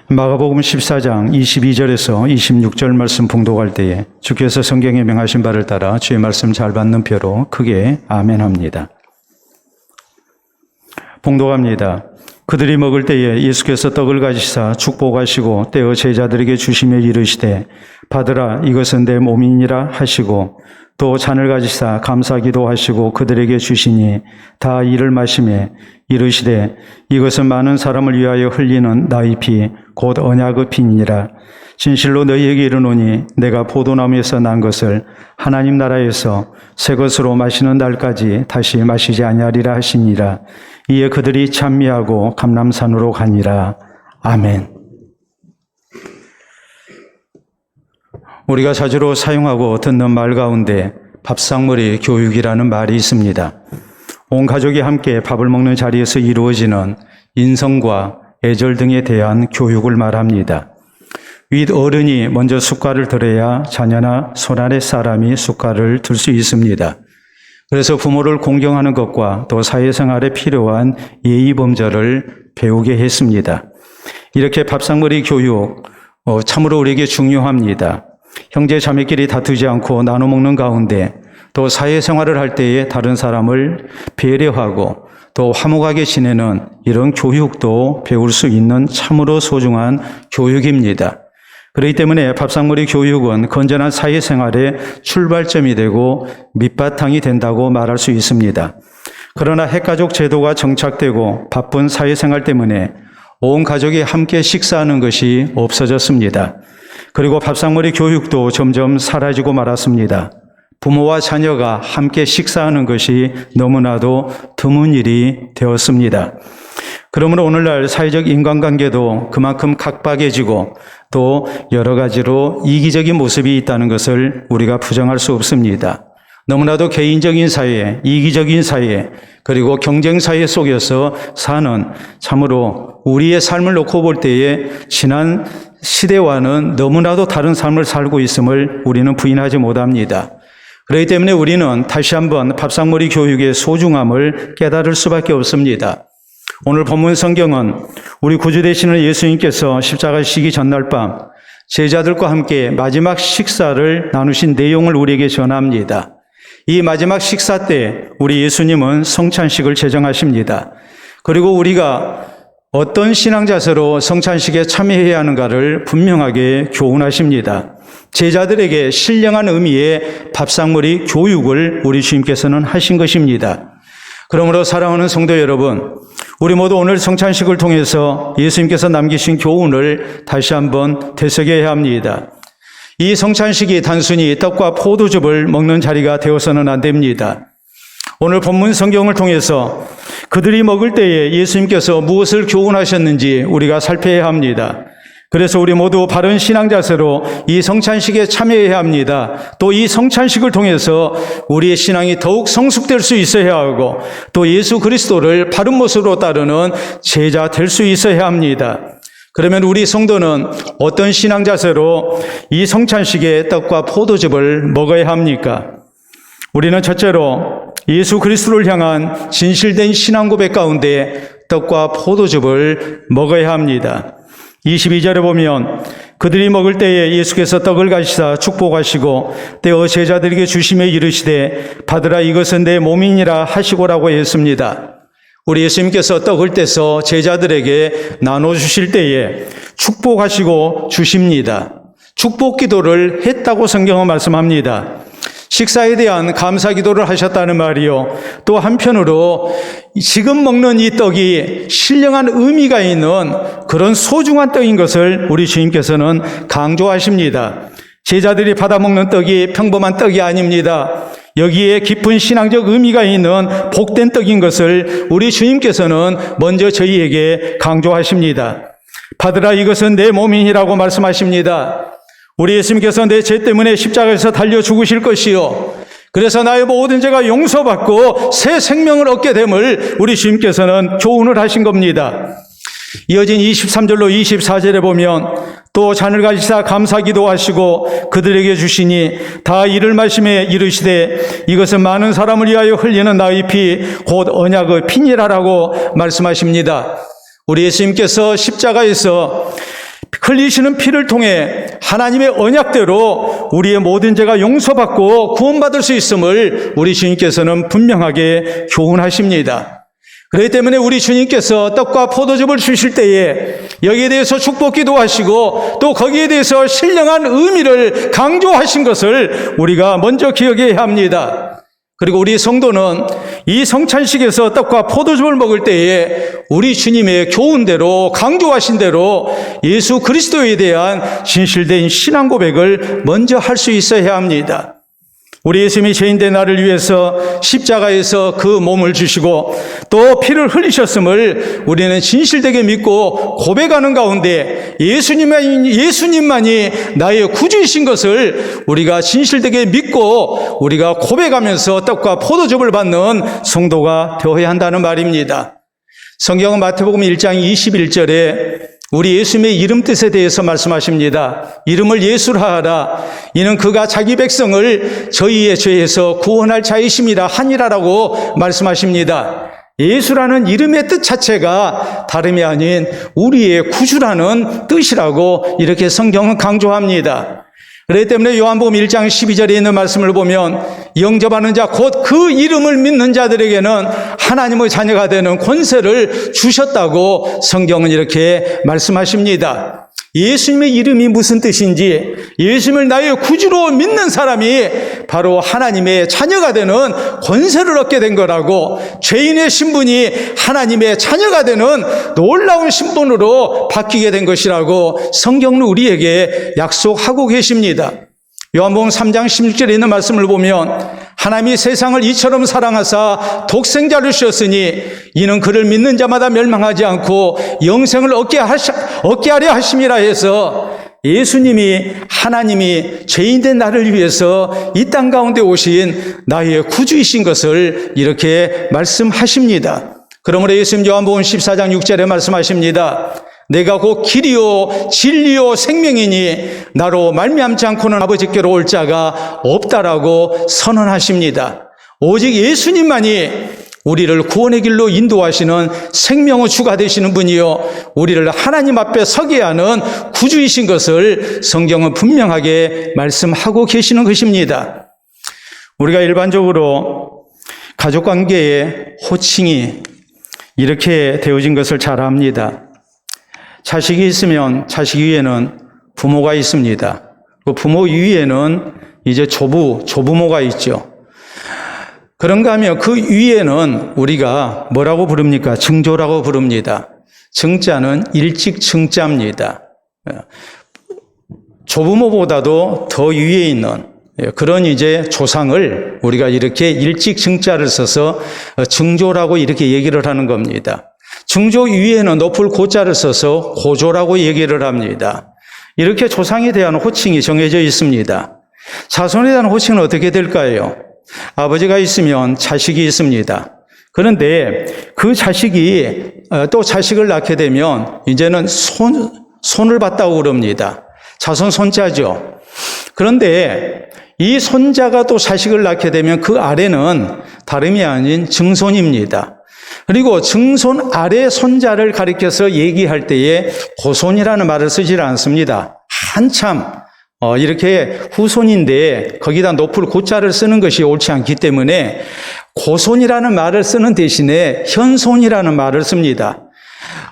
마가복음 14장 22절에서 26절 말씀 봉독할 때에 주께서 성경에 명하신 바를 따라 주의 말씀 잘 받는 표로 크게 아멘합니다. 봉독합니다. 그들이 먹을 때에 예수께서 떡을 가지사 축복하시고 떼어 제자들에게 주시며 이르시되 받으라 이것은 내 몸이니라 하시고 또 잔을 가지사 감사기도 하시고 그들에게 주시니 다 이를 마시매 이르시되 이것은 많은 사람을 위하여 흘리는 나의 피 곧 언약의 피니라. 진실로 너희에게 이르노니 내가 포도나무에서 난 것을 하나님 나라에서 새 것으로 마시는 날까지 다시 마시지 아니하리라 하시니라. 이에 그들이 찬미하고 감람산으로 가니라. 아멘. 우리가 자주로 사용하고 듣는 말 가운데 밥상머리 교육이라는 말이 있습니다. 온 가족이 함께 밥을 먹는 자리에서 이루어지는 인성과 애절 등에 대한 교육을 말합니다. 윗 어른이 먼저 숟갈을 들어야 자녀나 손아래 사람이 숟갈을 들 수 있습니다. 그래서 부모를 공경하는 것과 또 사회생활에 필요한 예의범절을 배우게 했습니다. 이렇게 밥상머리 교육 참으로 우리에게 중요합니다. 형제 자매끼리 다투지 않고 나눠 먹는 가운데 또 사회생활을 할 때에 다른 사람을 배려하고 또 화목하게 지내는 이런 교육도 배울 수 있는 참으로 소중한 교육입니다. 그렇기 때문에 밥상머리 교육은 건전한 사회생활의 출발점이 되고 밑바탕이 된다고 말할 수 있습니다. 그러나 핵가족 제도가 정착되고 바쁜 사회생활 때문에 온 가족이 함께 식사하는 것이 없어졌습니다. 그리고 밥상머리 교육도 점점 사라지고 말았습니다. 부모와 자녀가 함께 식사하는 것이 너무나도 드문 일이 되었습니다. 그러므로 오늘날 사회적 인간관계도 그만큼 각박해지고 또 여러 가지로 이기적인 모습이 있다는 것을 우리가 부정할 수 없습니다. 너무나도 개인적인 사회, 이기적인 사회, 그리고 경쟁 사회 속에서 사는 참으로 우리의 삶을 놓고 볼 때에 지난 시대와는 너무나도 다른 삶을 살고 있음을 우리는 부인하지 못합니다. 그렇기 때문에 우리는 다시 한번 밥상머리 교육의 소중함을 깨달을 수밖에 없습니다. 오늘 본문 성경은 우리 구주 되시는 예수님께서 십자가 지시기 전날 밤 제자들과 함께 마지막 식사를 나누신 내용을 우리에게 전합니다. 이 마지막 식사 때 우리 예수님은 성찬식을 제정하십니다. 그리고 우리가 어떤 신앙 자세로 성찬식에 참여해야 하는가를 분명하게 교훈하십니다. 제자들에게 신령한 의미의 밥상머리 교육을 우리 주님께서는 하신 것입니다. 그러므로 사랑하는 성도 여러분, 우리 모두 오늘 성찬식을 통해서 예수님께서 남기신 교훈을 다시 한번 되새겨야 합니다. 이 성찬식이 단순히 떡과 포도즙을 먹는 자리가 되어서는 안 됩니다. 오늘 본문 성경을 통해서 그들이 먹을 때에 예수님께서 무엇을 교훈하셨는지 우리가 살펴야 합니다. 그래서 우리 모두 바른 신앙 자세로 이 성찬식에 참여해야 합니다. 또 이 성찬식을 통해서 우리의 신앙이 더욱 성숙될 수 있어야 하고 또 예수 그리스도를 바른 모습으로 따르는 제자 될 수 있어야 합니다. 그러면 우리 성도는 어떤 신앙 자세로 이 성찬식의 떡과 포도즙을 먹어야 합니까? 우리는 첫째로 예수 그리스도를 향한 진실된 신앙 고백 가운데 떡과 포도즙을 먹어야 합니다. 22절에 보면 그들이 먹을 때에 예수께서 떡을 가지사 축복하시고 떼어 제자들에게 주시며 이르시되 받으라 이것은 내 몸이니라 하시고라고 했습니다. 우리 예수님께서 떡을 떼서 제자들에게 나눠주실 때에 축복하시고 주십니다. 축복 기도를 했다고 성경은 말씀합니다. 식사에 대한 감사 기도를 하셨다는 말이요. 또 한편으로 지금 먹는 이 떡이 신령한 의미가 있는 그런 소중한 떡인 것을 우리 주님께서는 강조하십니다. 제자들이 받아먹는 떡이 평범한 떡이 아닙니다. 여기에 깊은 신앙적 의미가 있는 복된 떡인 것을 우리 주님께서는 먼저 저희에게 강조하십니다. 받으라 이것은 내 몸이니라고 말씀하십니다. 우리 예수님께서 내 죄 때문에 십자가에서 달려 죽으실 것이요 그래서 나의 모든 죄가 용서받고 새 생명을 얻게 됨을 우리 주님께서는 교훈을 하신 겁니다. 이어진 23절로 24절에 보면 또 잔을 가지사 감사기도 하시고 그들에게 주시니 다 이를 마시매 이르시되 이것은 많은 사람을 위하여 흘리는 나의 피 곧 언약의 피니라라고 말씀하십니다. 우리 예수님께서 십자가에서 흘리시는 피를 통해 하나님의 언약대로 우리의 모든 죄가 용서받고 구원받을 수 있음을 우리 주님께서는 분명하게 교훈하십니다. 그렇기 때문에 우리 주님께서 떡과 포도즙을 주실 때에 여기에 대해서 축복 기도하시고 또 거기에 대해서 신령한 의미를 강조하신 것을 우리가 먼저 기억해야 합니다. 그리고 우리 성도는 이 성찬식에서 떡과 포도즙을 먹을 때에 우리 주님의 교훈대로 강조하신 대로 예수 그리스도에 대한 진실된 신앙 고백을 먼저 할 수 있어야 합니다. 우리 예수님이 죄인된 나를 위해서 십자가에서 그 몸을 주시고 또 피를 흘리셨음을 우리는 진실되게 믿고 고백하는 가운데 예수님만이 나의 구주이신 것을 우리가 진실되게 믿고 우리가 고백하면서 떡과 포도즙을 받는 성도가 되어야 한다는 말입니다. 성경은 마태복음 1장 21절에 우리 예수님의 이름 뜻에 대해서 말씀하십니다. 이름을 예수라 하라. 이는 그가 자기 백성을 저희의 죄에서 구원할 자이심이라 하니라라고 말씀하십니다. 예수라는 이름의 뜻 자체가 다름이 아닌 우리의 구주라는 뜻이라고 이렇게 성경은 강조합니다. 그렇기 때문에 요한복음 1장 12절에 있는 말씀을 보면 영접하는 자 곧 그 이름을 믿는 자들에게는 하나님의 자녀가 되는 권세를 주셨다고 성경은 이렇게 말씀하십니다. 예수님의 이름이 무슨 뜻인지 예수님을 나의 구주로 믿는 사람이 바로 하나님의 자녀가 되는 권세를 얻게 된 거라고 죄인의 신분이 하나님의 자녀가 되는 놀라운 신분으로 바뀌게 된 것이라고 성경은 우리에게 약속하고 계십니다. 요한복음 3장 16절에 있는 말씀을 보면 하나님이 세상을 이처럼 사랑하사 독생자를 주셨으니 이는 그를 믿는 자마다 멸망하지 않고 영생을 얻게 하려 하심이라 해서 예수님이 하나님이 죄인된 나를 위해서 이 땅 가운데 오신 나의 구주이신 것을 이렇게 말씀하십니다. 그러므로 예수님 요한복음 14장 6절에 말씀하십니다. 내가 곧 길이요 진리요 생명이니 나로 말미암지 않고는 아버지께로 올 자가 없다라고 선언하십니다. 오직 예수님만이 우리를 구원의 길로 인도하시는 생명의 주가 되시는 분이요 우리를 하나님 앞에 서게 하는 구주이신 것을 성경은 분명하게 말씀하고 계시는 것입니다. 우리가 일반적으로 가족관계의 호칭이 이렇게 되어진 것을 잘 압니다. 자식이 있으면 자식 위에는 부모가 있습니다. 그 부모 위에는 이제 조부모가 있죠. 그런가 하면 그 위에는 우리가 뭐라고 부릅니까? 증조라고 부릅니다. 증자는 일찍 증자입니다. 조부모보다도 더 위에 있는 그런 이제 조상을 우리가 이렇게 일찍 증자를 써서 증조라고 이렇게 얘기를 하는 겁니다. 증조 위에는 높을 고자를 써서 고조라고 얘기를 합니다. 이렇게 조상에 대한 호칭이 정해져 있습니다. 자손에 대한 호칭은 어떻게 될까요? 아버지가 있으면 자식이 있습니다. 그런데 그 자식이 또 자식을 낳게 되면 이제는 손을 봤다고 그럽니다. 자손 손자죠. 그런데 이 손자가 또 자식을 낳게 되면 그 아래는 다름이 아닌 증손입니다. 그리고 증손 아래 손자를 가리켜서 얘기할 때에 고손이라는 말을 쓰지 않습니다. 한참 이렇게 후손인데 거기다 높을 고자를 쓰는 것이 옳지 않기 때문에 고손이라는 말을 쓰는 대신에 현손이라는 말을 씁니다.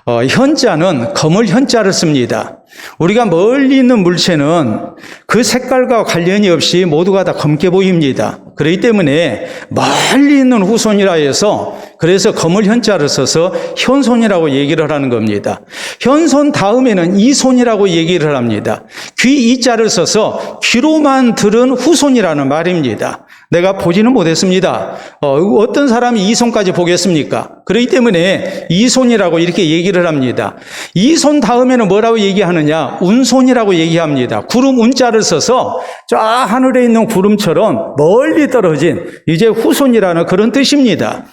현자는 검을 현자를 씁니다. 우리가 멀리 있는 물체는 그 색깔과 관련이 없이 모두가 다 검게 보입니다. 그렇기 때문에 멀리 있는 후손이라 해서 그래서 검을 현자를 써서 현손이라고 얘기를 하는 겁니다. 현손 다음에는 이손이라고 얘기를 합니다. 귀 이자를 써서 귀로만 들은 후손이라는 말입니다. 내가 보지는 못했습니다. 어떤 사람이 이손까지 보겠습니까? 그렇기 때문에 이손이라고 이렇게 얘기를 합니다. 이손 다음에는 뭐라고 얘기하느냐? 운손이라고 얘기합니다. 구름 운자를 써서 저 하늘에 있는 구름처럼 멀리 떨어진 이제 후손이라는 그런 뜻입니다.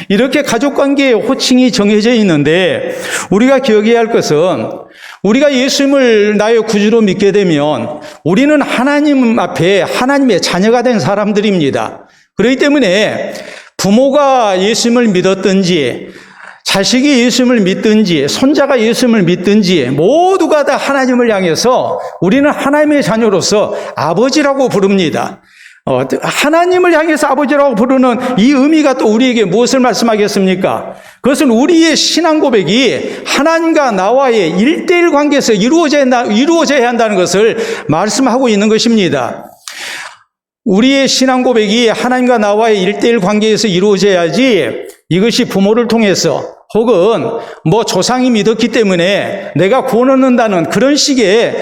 이렇게 가족관계의 호칭이 정해져 있는데 우리가 기억해야 할 것은 우리가 예수님을 나의 구주로 믿게 되면 우리는 하나님 앞에 하나님의 자녀가 된 사람들입니다. 그렇기 때문에 부모가 예수님을 믿었든지 자식이 예수님을 믿든지 손자가 예수님을 믿든지 모두가 다 하나님을 향해서 우리는 하나님의 자녀로서 아버지라고 부릅니다. 하나님을 향해서 아버지라고 부르는 이 의미가 또 우리에게 무엇을 말씀하겠습니까? 그것은 우리의 신앙 고백이 하나님과 나와의 1:1 관계에서 이루어져야 한다는 것을 말씀하고 있는 것입니다. 우리의 신앙 고백이 하나님과 나와의 1:1 관계에서 이루어져야지 이것이 부모를 통해서 혹은 조상이 믿었기 때문에 내가 구원 얻는다는 그런 식의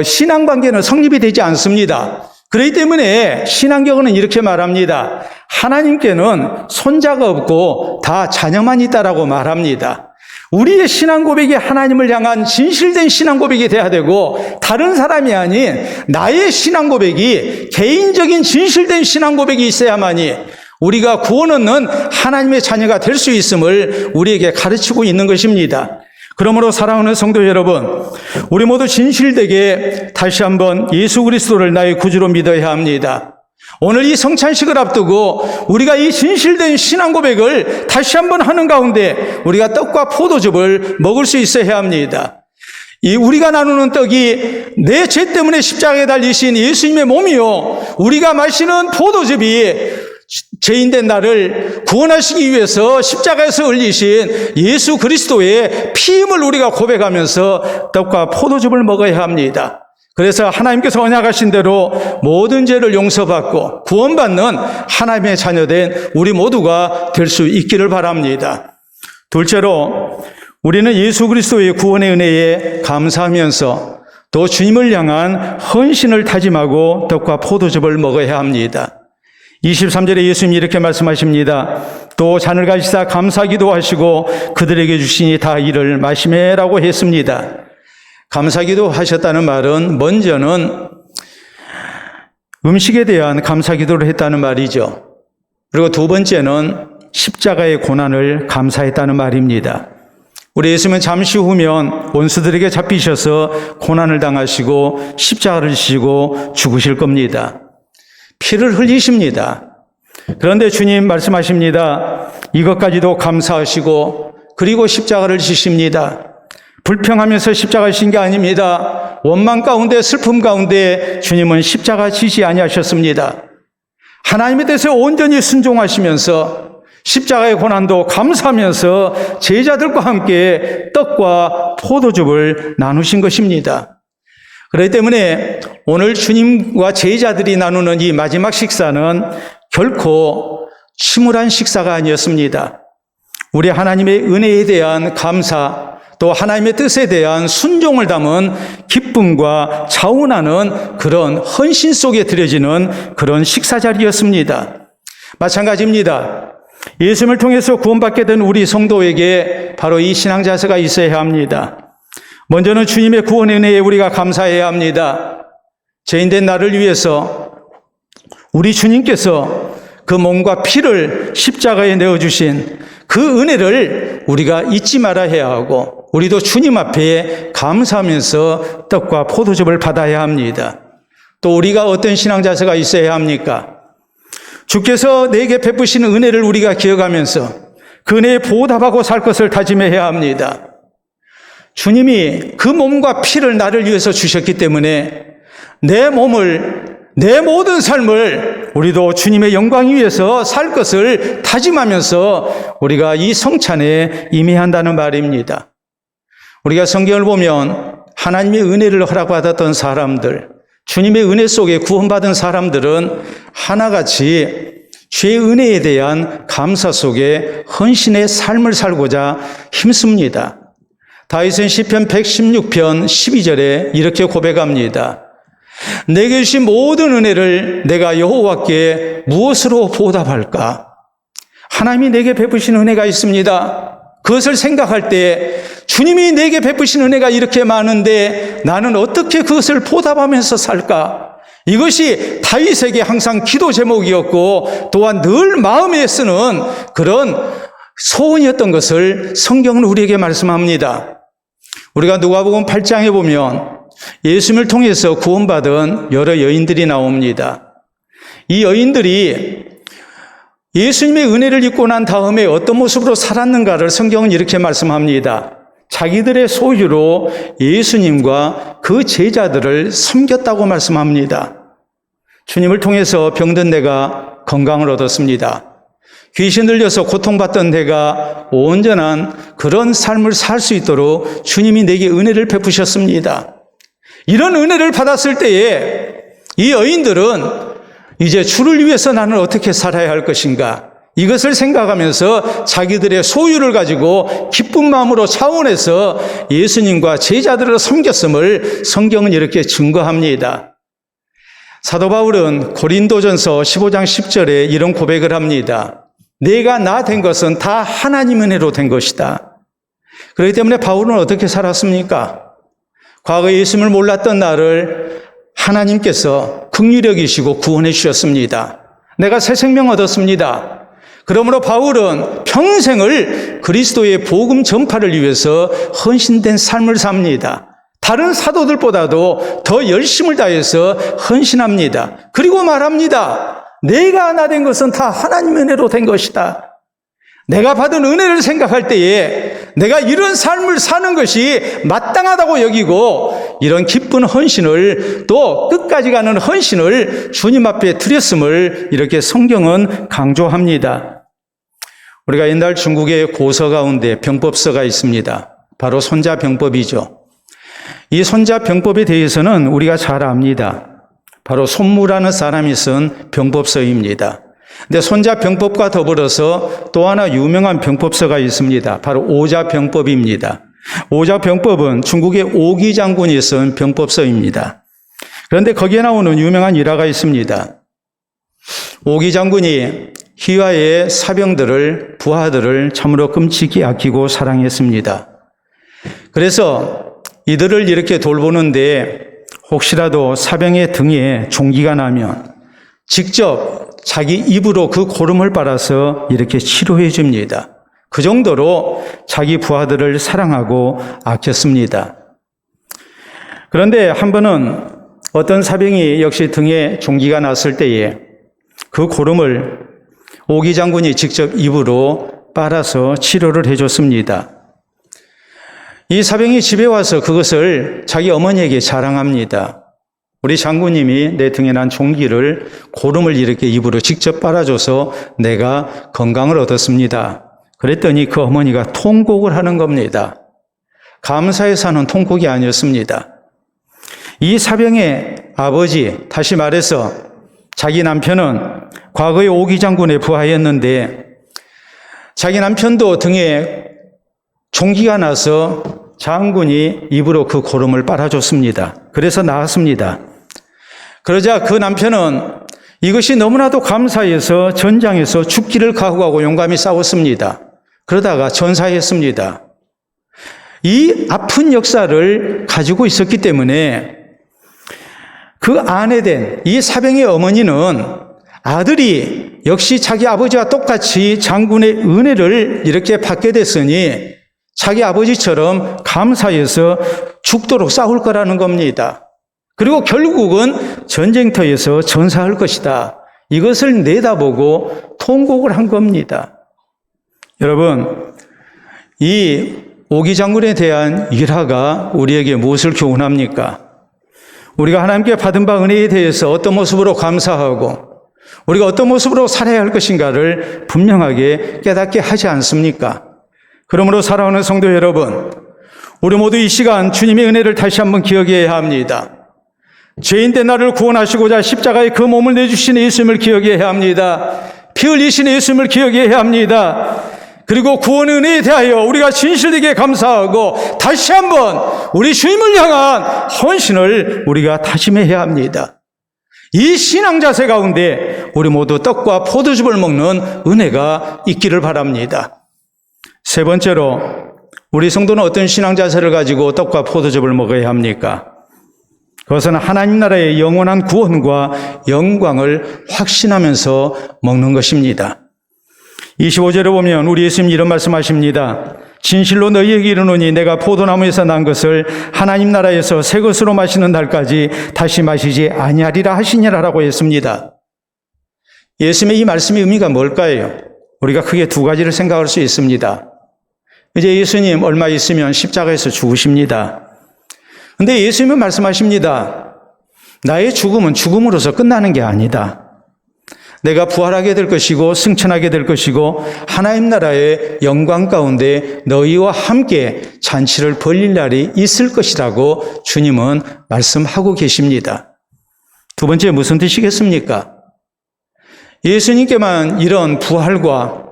신앙 관계는 성립이 되지 않습니다. 그렇기 때문에 신앙경은 이렇게 말합니다. 하나님께는 손자가 없고 다 자녀만 있다라고 말합니다. 우리의 신앙 고백이 하나님을 향한 진실된 신앙 고백이 돼야 되고 다른 사람이 아닌 나의 신앙 고백이 개인적인 진실된 신앙 고백이 있어야만이 우리가 구원 얻는 하나님의 자녀가 될 수 있음을 우리에게 가르치고 있는 것입니다. 그러므로 사랑하는 성도 여러분, 우리 모두 진실되게 다시 한번 예수 그리스도를 나의 구주로 믿어야 합니다. 오늘 이 성찬식을 앞두고 우리가 이 진실된 신앙 고백을 다시 한번 하는 가운데 우리가 떡과 포도즙을 먹을 수 있어야 합니다. 이 우리가 나누는 떡이 내 죄 때문에 십자가에 달리신 예수님의 몸이요, 우리가 마시는 포도즙이 죄인된 나를 구원하시기 위해서 십자가에서 흘리신 예수 그리스도의 피임을 우리가 고백하면서 떡과 포도즙을 먹어야 합니다. 그래서 하나님께서 언약하신 대로 모든 죄를 용서받고 구원받는 하나님의 자녀된 우리 모두가 될 수 있기를 바랍니다. 둘째로 우리는 예수 그리스도의 구원의 은혜에 감사하면서 또 주님을 향한 헌신을 다짐하고 떡과 포도즙을 먹어야 합니다. 23절에 예수님이 이렇게 말씀하십니다. 또 잔을 가지사 감사기도 하시고 그들에게 주시니 다 이를 마시매라고 했습니다. 감사기도 하셨다는 말은 먼저는 음식에 대한 감사기도를 했다는 말이죠. 그리고 두 번째는 십자가의 고난을 감사했다는 말입니다. 우리 예수님은 잠시 후면 원수들에게 잡히셔서 고난을 당하시고 십자가를 지시고 죽으실 겁니다. 피를 흘리십니다. 그런데 주님 말씀하십니다. 이것까지도 감사하시고 그리고 십자가를 지십니다. 불평하면서 십자가 지신 게 아닙니다. 원망 가운데 슬픔 가운데 주님은 십자가 지시 아니하셨습니다. 하나님의 뜻에 온전히 순종하시면서 십자가의 고난도 감사하면서 제자들과 함께 떡과 포도즙을 나누신 것입니다. 그렇기 때문에 오늘 주님과 제자들이 나누는 이 마지막 식사는 결코 침울한 식사가 아니었습니다. 우리 하나님의 은혜에 대한 감사, 또 하나님의 뜻에 대한 순종을 담은 기쁨과 자원하는 그런 헌신 속에 드려지는 그런 식사 자리였습니다. 마찬가지입니다. 예수님을 통해서 구원받게 된 우리 성도에게 바로 이 신앙 자세가 있어야 합니다. 먼저는 주님의 구원의 은혜에 우리가 감사해야 합니다. 죄인된 나를 위해서 우리 주님께서 그 몸과 피를 십자가에 내어주신 그 은혜를 우리가 잊지 말아야 해야 하고 우리도 주님 앞에 감사하면서 떡과 포도즙을 받아야 합니다. 또 우리가 어떤 신앙 자세가 있어야 합니까? 주께서 내게 베푸시는 은혜를 우리가 기억하면서 그 은혜에 보답하고 살 것을 다짐해야 합니다. 주님이 그 몸과 피를 나를 위해서 주셨기 때문에 내 몸을, 내 모든 삶을 우리도 주님의 영광 위해서 살 것을 다짐하면서 우리가 이 성찬에 임해한다는 말입니다. 우리가 성경을 보면 하나님의 은혜를 허락받았던 사람들, 주님의 은혜 속에 구원받은 사람들은 하나같이 죄의 은혜에 대한 감사 속에 헌신의 삶을 살고자 힘씁니다. 다윗은 시편 116편 12절에 이렇게 고백합니다. 내게 주신 모든 은혜를 내가 여호와께 무엇으로 보답할까? 하나님이 내게 베푸신 은혜가 있습니다. 그것을 생각할 때 주님이 내게 베푸신 은혜가 이렇게 많은데 나는 어떻게 그것을 보답하면서 살까? 이것이 다윗에게 항상 기도 제목이었고 또한 늘 마음에 쓰는 그런 소원이었던 것을 성경은 우리에게 말씀합니다. 우리가 누가복음 8장에 보면 예수님을 통해서 구원받은 여러 여인들이 나옵니다. 이 여인들이 예수님의 은혜를 입고 난 다음에 어떤 모습으로 살았는가를 성경은 이렇게 말씀합니다. 자기들의 소유로 예수님과 그 제자들을 섬겼다고 말씀합니다. 주님을 통해서 병든 내가 건강을 얻었습니다. 귀신 들려서 고통받던 내가 온전한 그런 삶을 살 수 있도록 주님이 내게 은혜를 베푸셨습니다. 이런 은혜를 받았을 때에 이 여인들은 이제 주를 위해서 나는 어떻게 살아야 할 것인가, 이것을 생각하면서 자기들의 소유를 가지고 기쁜 마음으로 차원해서 예수님과 제자들을 섬겼음을 성경은 이렇게 증거합니다. 사도 바울은 고린도전서 15장 10절에 이런 고백을 합니다. 내가 나 된 것은 다 하나님 은혜로 된 것이다. 그렇기 때문에 바울은 어떻게 살았습니까? 과거에 예수님을 몰랐던 나를 하나님께서 긍휼히 여기시고 구원해 주셨습니다. 내가 새 생명 얻었습니다. 그러므로 바울은 평생을 그리스도의 복음 전파를 위해서 헌신된 삶을 삽니다. 다른 사도들보다도 더 열심을 다해서 헌신합니다. 그리고 말합니다. 내가 나 된 것은 다 하나님의 은혜로 된 것이다. 내가 받은 은혜를 생각할 때에 내가 이런 삶을 사는 것이 마땅하다고 여기고 이런 기쁜 헌신을, 또 끝까지 가는 헌신을 주님 앞에 드렸음을 이렇게 성경은 강조합니다. 우리가 옛날 중국의 고서 가운데 병법서가 있습니다. 바로 손자병법이죠. 이 손자병법에 대해서는 우리가 잘 압니다. 바로 손무라는 사람이 쓴 병법서입니다. 근데 손자병법과 더불어서 또 하나 유명한 병법서가 있습니다. 바로 오자병법입니다. 오자병법은 중국의 오기 장군이 쓴 병법서입니다. 그런데 거기에 나오는 유명한 일화가 있습니다. 오기 장군이 희화의 사병들을, 부하들을 참으로 끔찍이 아끼고 사랑했습니다. 그래서 이들을 이렇게 돌보는데 혹시라도 사병의 등에 종기가 나면 직접 자기 입으로 그 고름을 빨아서 이렇게 치료해 줍니다. 그 정도로 자기 부하들을 사랑하고 아꼈습니다. 그런데 한 번은 어떤 사병이 역시 등에 종기가 났을 때에 그 고름을 오기 장군이 직접 입으로 빨아서 치료를 해줬습니다. 이 사병이 집에 와서 그것을 자기 어머니에게 자랑합니다. 우리 장군님이 내 등에 난 종기를, 고름을 이렇게 입으로 직접 빨아줘서 내가 건강을 얻었습니다. 그랬더니 그 어머니가 통곡을 하는 겁니다. 감사해서 하는 통곡이 아니었습니다. 이 사병의 아버지, 다시 말해서 자기 남편은 과거에 오기 장군의 부하였는데 자기 남편도 등에 종기가 나서 장군이 입으로 그 고름을 빨아줬습니다. 그래서 나았습니다. 그러자 그 남편은 이것이 너무나도 감사해서 전장에서 죽기를 각오하고 용감히 싸웠습니다. 그러다가 전사했습니다. 이 아픈 역사를 가지고 있었기 때문에 그 아내된 이 사병의 어머니는 아들이 역시 자기 아버지와 똑같이 장군의 은혜를 이렇게 받게 됐으니 자기 아버지처럼 감사해서 죽도록 싸울 거라는 겁니다. 그리고 결국은 전쟁터에서 전사할 것이다. 이것을 내다보고 통곡을 한 겁니다. 여러분, 이 오기 장군에 대한 일화가 우리에게 무엇을 교훈합니까? 우리가 하나님께 받은 바 은혜에 대해서 어떤 모습으로 감사하고 우리가 어떤 모습으로 살아야 할 것인가를 분명하게 깨닫게 하지 않습니까? 그러므로 사랑하는 성도 여러분, 우리 모두 이 시간 주님의 은혜를 다시 한번 기억해야 합니다. 죄인된 나를 구원하시고자 십자가에 그 몸을 내주신 예수님을 기억해야 합니다. 피 흘리신 예수님을 기억해야 합니다. 그리고 구원의 은혜에 대하여 우리가 진실되게 감사하고 다시 한번 우리 주님을 향한 헌신을 우리가 다짐해야 합니다. 이 신앙 자세 가운데 우리 모두 떡과 포도즙을 먹는 은혜가 있기를 바랍니다. 세 번째로, 우리 성도는 어떤 신앙 자세를 가지고 떡과 포도즙을 먹어야 합니까? 그것은 하나님 나라의 영원한 구원과 영광을 확신하면서 먹는 것입니다. 25절에 보면 우리 예수님 이런 말씀하십니다. 진실로 너희에게 이르노니 내가 포도나무에서 난 것을 하나님 나라에서 새 것으로 마시는 날까지 다시 마시지 아니하리라 하시니라라고 했습니다. 예수님의 이 말씀의 의미가 뭘까요? 우리가 크게 두 가지를 생각할 수 있습니다. 이제 예수님 얼마 있으면 십자가에서 죽으십니다. 근데 예수님은 말씀하십니다. 나의 죽음은 죽음으로서 끝나는 게 아니다. 내가 부활하게 될 것이고 승천하게 될 것이고 하나님 나라의 영광 가운데 너희와 함께 잔치를 벌릴 날이 있을 것이라고 주님은 말씀하고 계십니다. 두 번째 무슨 뜻이겠습니까? 예수님께만 이런 부활과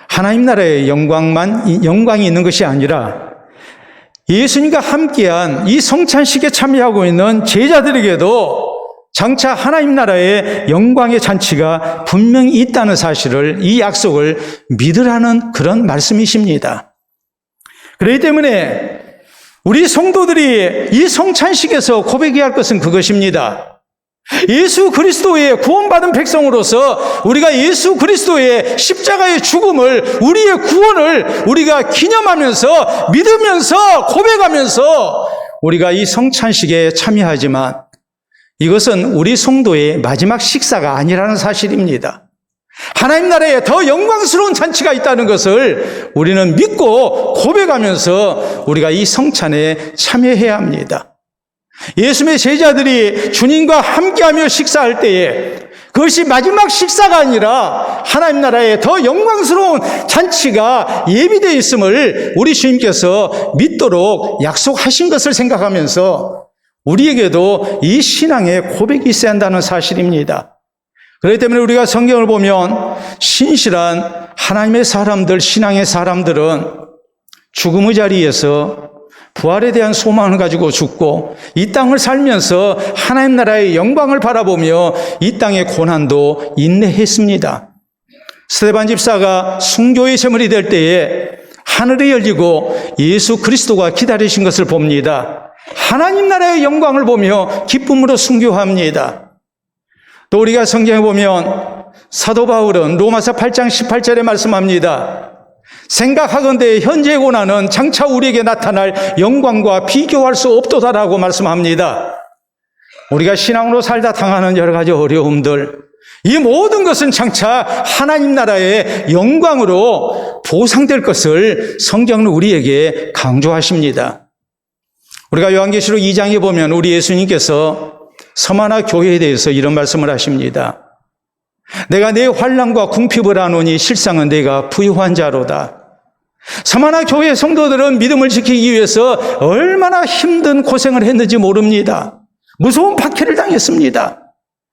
하나님 나라의 영광이 있는 것이 아니라 예수님과 함께한 이 성찬식에 참여하고 있는 제자들에게도 장차 하나님 나라의 영광의 잔치가 분명히 있다는 사실을, 이 약속을 믿으라는 그런 말씀이십니다. 그렇기 때문에 우리 성도들이 이 성찬식에서 고백해야 할 것은 그것입니다. 예수 그리스도의 구원받은 백성으로서 우리가 예수 그리스도의 십자가의 죽음을, 우리의 구원을 우리가 기념하면서, 믿으면서, 고백하면서 우리가 이 성찬식에 참여하지만 이것은 우리 성도의 마지막 식사가 아니라는 사실입니다. 하나님 나라에 더 영광스러운 잔치가 있다는 것을 우리는 믿고 고백하면서 우리가 이 성찬에 참여해야 합니다. 예수님의 제자들이 주님과 함께하며 식사할 때에 그것이 마지막 식사가 아니라 하나님 나라에 더 영광스러운 잔치가 예비되어 있음을 우리 주님께서 믿도록 약속하신 것을 생각하면서 우리에게도 이 신앙의 고백이 있어야 한다는 사실입니다. 그렇기 때문에 우리가 성경을 보면 신실한 하나님의 사람들, 신앙의 사람들은 죽음의 자리에서 부활에 대한 소망을 가지고 죽고 이 땅을 살면서 하나님 나라의 영광을 바라보며 이 땅의 고난도 인내했습니다. 스데반 집사가 순교의 제물이 될 때에 하늘이 열리고 예수 그리스도가 기다리신 것을 봅니다. 하나님 나라의 영광을 보며 기쁨으로 순교합니다. 또 우리가 성경에 보면 사도 바울은 로마서 8장 18절에 말씀합니다. 생각하건대 현재의 고난은 장차 우리에게 나타날 영광과 비교할 수 없도다라고 말씀합니다. 우리가 신앙으로 살다 당하는 여러 가지 어려움들, 이 모든 것은 장차 하나님 나라의 영광으로 보상될 것을 성경은 우리에게 강조하십니다. 우리가 요한계시록 2장에 보면 우리 예수님께서 서마나 교회에 대해서 이런 말씀을 하십니다. 내가 내 환난과 궁핍을 아노니 실상은 내가 부유한 자로다. 서마나 교회 성도들은 믿음을 지키기 위해서 얼마나 힘든 고생을 했는지 모릅니다. 무서운 박해를 당했습니다.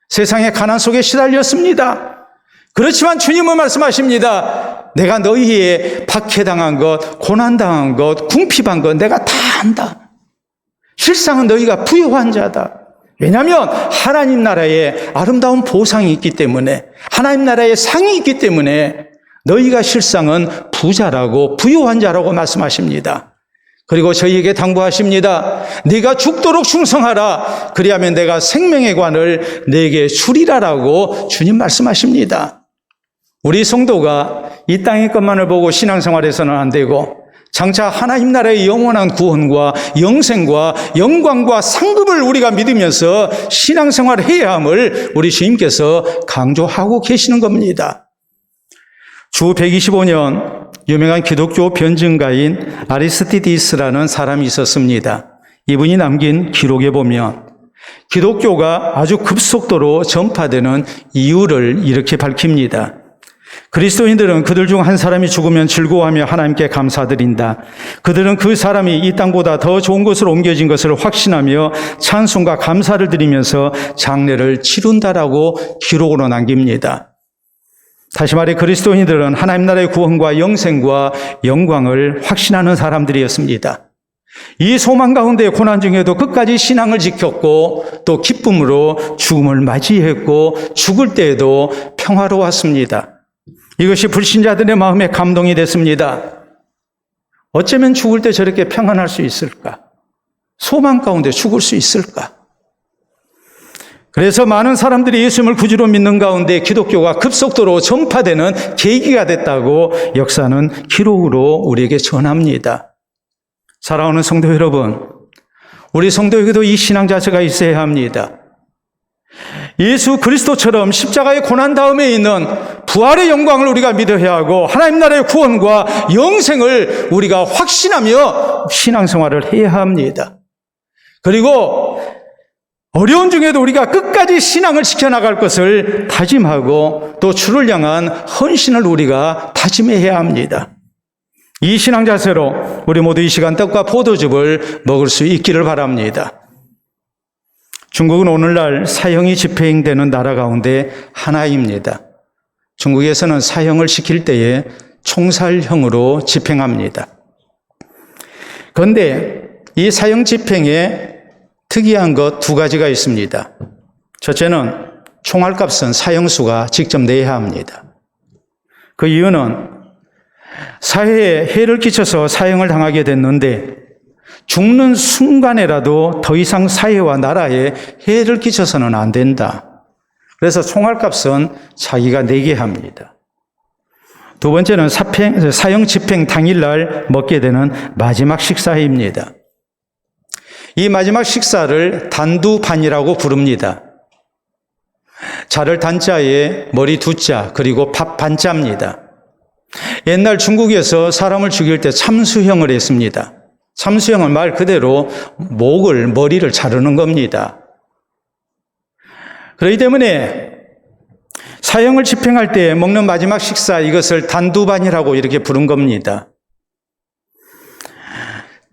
세상의 가난 속에 시달렸습니다. 그렇지만 주님은 말씀하십니다. 내가 너희의 박해당한 것, 고난당한 것, 궁핍한 것 내가 다 안다. 실상은 너희가 부유한 자다. 왜냐하면 하나님 나라에 아름다운 보상이 있기 때문에, 하나님 나라에 상이 있기 때문에 너희가 실상은 부자라고, 부유한 자라고 말씀하십니다. 그리고 저희에게 당부하십니다. 네가 죽도록 충성하라. 그리하면 내가 생명의 관을 네게 주리라라고 주님 말씀하십니다. 우리 성도가 이 땅의 것만을 보고 신앙생활해서는 안 되고 장차 하나님 나라의 영원한 구원과 영생과 영광과 상급을 우리가 믿으면서 신앙생활을 해야 함을 우리 주님께서 강조하고 계시는 겁니다. 주 125년 유명한 기독교 변증가인 아리스티디스라는 사람이 있었습니다. 이분이 남긴 기록에 보면 기독교가 아주 급속도로 전파되는 이유를 이렇게 밝힙니다. 그리스도인들은 그들 중 한 사람이 죽으면 즐거워하며 하나님께 감사드린다. 그들은 그 사람이 이 땅보다 더 좋은 곳으로 옮겨진 것을 확신하며 찬송과 감사를 드리면서 장례를 치룬다라고 기록으로 남깁니다. 다시 말해 그리스도인들은 하나님 나라의 구원과 영생과 영광을 확신하는 사람들이었습니다. 이 소망 가운데 고난 중에도 끝까지 신앙을 지켰고 또 기쁨으로 죽음을 맞이했고 죽을 때에도 평화로웠습니다. 이것이 불신자들의 마음에 감동이 됐습니다. 어쩌면 죽을 때 저렇게 평안할 수 있을까? 소망 가운데 죽을 수 있을까? 그래서 많은 사람들이 예수님을 구주로 믿는 가운데 기독교가 급속도로 전파되는 계기가 됐다고 역사는 기록으로 우리에게 전합니다. 사랑하는 성도 여러분, 우리 성도에게도 이 신앙 자세가 있어야 합니다. 예수 그리스도처럼 십자가의 고난 다음에 있는 부활의 영광을 우리가 믿어야 하고 하나님 나라의 구원과 영생을 우리가 확신하며 신앙생활을 해야 합니다. 그리고 어려운 중에도 우리가 끝까지 신앙을 지켜나갈 것을 다짐하고 또 주를 향한 헌신을 우리가 다짐해야 합니다. 이 신앙 자세로 우리 모두 이 시간 떡과 포도즙을 먹을 수 있기를 바랍니다. 중국은 오늘날 사형이 집행되는 나라 가운데 하나입니다. 중국에서는 사형을 시킬 때에 총살형으로 집행합니다. 그런데 이 사형 집행에 특이한 것 두 가지가 있습니다. 첫째는 총알값은 사형수가 직접 내야 합니다. 그 이유는 사회에 해를 끼쳐서 사형을 당하게 됐는데 죽는 순간에라도 더 이상 사회와 나라에 해를 끼쳐서는 안 된다. 그래서 총알값은 자기가 내게 합니다. 두 번째는 사형 집행 당일날 먹게 되는 마지막 식사입니다. 이 마지막 식사를 단두반이라고 부릅니다. 자를 단자에 머리 두자 그리고 밥 반자입니다. 옛날 중국에서 사람을 죽일 때 참수형을 했습니다. 참수형은 말 그대로 머리를 자르는 겁니다. 그렇기 때문에 사형을 집행할 때 먹는 마지막 식사 이것을 단두반이라고 이렇게 부른 겁니다.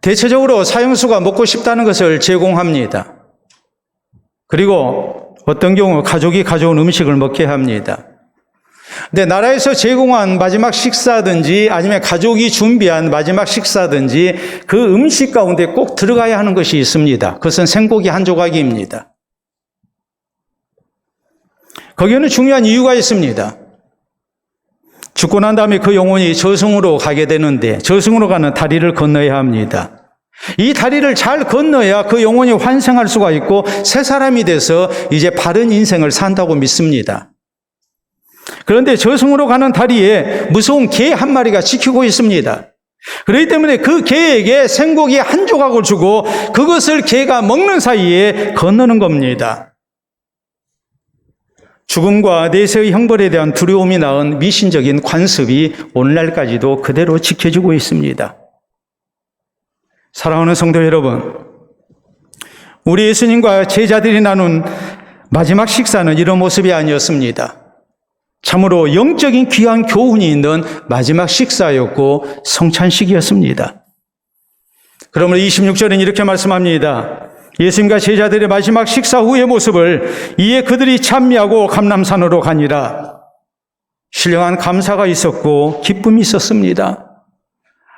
대체적으로 사형수가 먹고 싶다는 것을 제공합니다. 그리고 어떤 경우 가족이 가져온 음식을 먹게 합니다. 근데 나라에서 제공한 마지막 식사든지 아니면 가족이 준비한 마지막 식사든지 그 음식 가운데 꼭 들어가야 하는 것이 있습니다. 그것은 생고기 한 조각입니다. 거기에는 중요한 이유가 있습니다. 죽고 난 다음에 그 영혼이 저승으로 가게 되는데 저승으로 가는 다리를 건너야 합니다. 이 다리를 잘 건너야 그 영혼이 환생할 수가 있고 새 사람이 돼서 이제 바른 인생을 산다고 믿습니다. 그런데 저승으로 가는 다리에 무서운 개 한 마리가 지키고 있습니다. 그렇기 때문에 그 개에게 생고기 한 조각을 주고 그것을 개가 먹는 사이에 건너는 겁니다. 죽음과 내세의 형벌에 대한 두려움이 낳은 미신적인 관습이 오늘날까지도 그대로 지켜지고 있습니다. 사랑하는 성도 여러분, 우리 예수님과 제자들이 나눈 마지막 식사는 이런 모습이 아니었습니다. 참으로 영적인 귀한 교훈이 있는 마지막 식사였고 성찬식이었습니다. 그러므로 26절은 이렇게 말씀합니다. 예수님과 제자들의 마지막 식사 후의 모습을 이에 그들이 찬미하고 감람산으로 가니라. 신령한 감사가 있었고 기쁨이 있었습니다.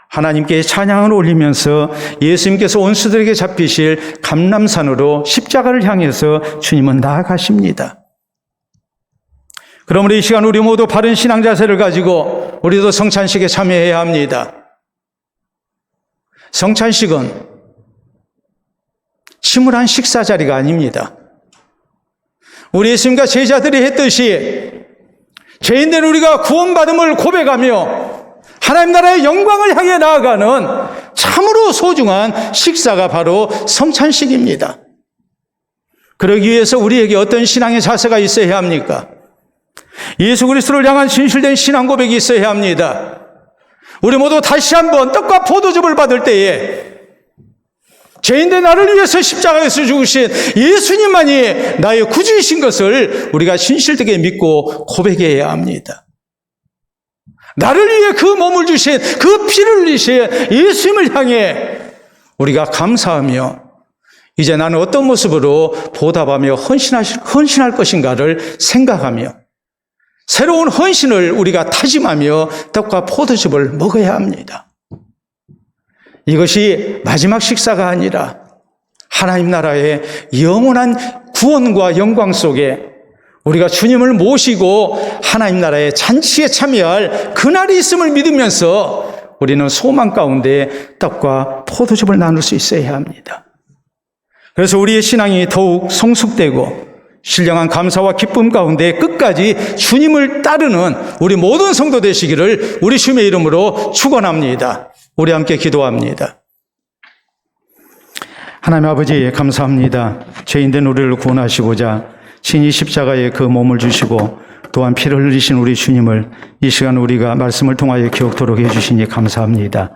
하나님께 찬양을 올리면서 예수님께서 원수들에게 잡히실 감람산으로 십자가를 향해서 주님은 나아가십니다. 그러므로 이 시간 우리 모두 바른 신앙 자세를 가지고 우리도 성찬식에 참여해야 합니다. 성찬식은 침울한 식사 자리가 아닙니다. 우리 예수님과 제자들이 했듯이 죄인된 우리가 구원받음을 고백하며 하나님 나라의 영광을 향해 나아가는 참으로 소중한 식사가 바로 성찬식입니다. 그러기 위해서 우리에게 어떤 신앙의 자세가 있어야 합니까? 예수 그리스도를 향한 진실된 신앙 고백이 있어야 합니다. 우리 모두 다시 한번 떡과 포도즙을 받을 때에 죄인된 나를 위해서 십자가에서 죽으신 예수님만이 나의 구주이신 것을 우리가 진실되게 믿고 고백해야 합니다. 나를 위해 그 몸을 주신 그 피를 흘리신 예수님을 향해 우리가 감사하며 이제 나는 어떤 모습으로 보답하며 헌신할 것인가를 생각하며 새로운 헌신을 우리가 다짐하며 떡과 포도즙을 먹어야 합니다. 이것이 마지막 식사가 아니라 하나님 나라의 영원한 구원과 영광 속에 우리가 주님을 모시고 하나님 나라의 잔치에 참여할 그날이 있음을 믿으면서 우리는 소망 가운데 떡과 포도즙을 나눌 수 있어야 합니다. 그래서 우리의 신앙이 더욱 성숙되고 신령한 감사와 기쁨 가운데 끝까지 주님을 따르는 우리 모든 성도 되시기를 우리 주님의 이름으로 축원합니다. 우리 함께 기도합니다. 하나님 아버지 감사합니다. 죄인된 우리를 구원하시고자 친히 십자가에 그 몸을 주시고 또한 피를 흘리신 우리 주님을 이 시간 우리가 말씀을 통하여 기억토록 해주시니 감사합니다.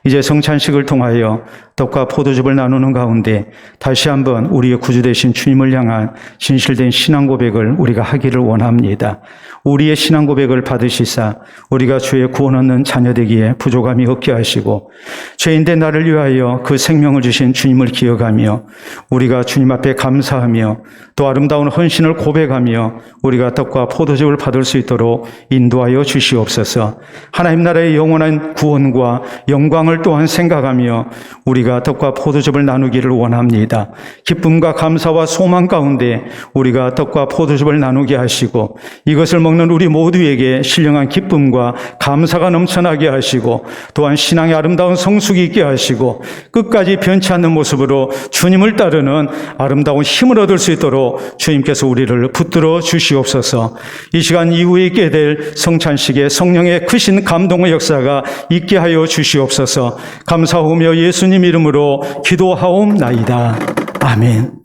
이제 성찬식을 통하여 떡과 포도즙을 나누는 가운데 다시 한번 우리의 구주 되신 주님을 향한 진실된 신앙 고백을 우리가 하기를 원합니다. 우리의 신앙 고백을 받으시사 우리가 주의 구원 얻는 자녀 되기에 부족함이 없게 하시고 죄인된 나를 위하여 그 생명을 주신 주님을 기억하며 우리가 주님 앞에 감사하며 또 아름다운 헌신을 고백하며 우리가 떡과 포도즙을 받을 수 있도록 인도하여 주시옵소서. 하나님 나라의 영원한 구원과 영광을 또한 생각하며 우리가 떡과 포도즙을 나누기를 원합니다. 기쁨과 감사와 소망 가운데 우리가 떡과 포도즙을 나누게 하시고 이것을 먹는 우리 모두에게 신령한 기쁨과 감사가 넘쳐나게 하시고 또한 신앙의 아름다운 성숙이 있게 하시고 끝까지 변치 않는 모습으로 주님을 따르는 아름다운 힘을 얻을 수 있도록 주님께서 우리를 붙들어 주시옵소서. 이 시간 이후에 있게 될 성찬식에 성령의 크신 감동의 역사가 있게 하여 주시옵소서. 감사하며 예수님 이름으로 기도하옵나이다. 아멘.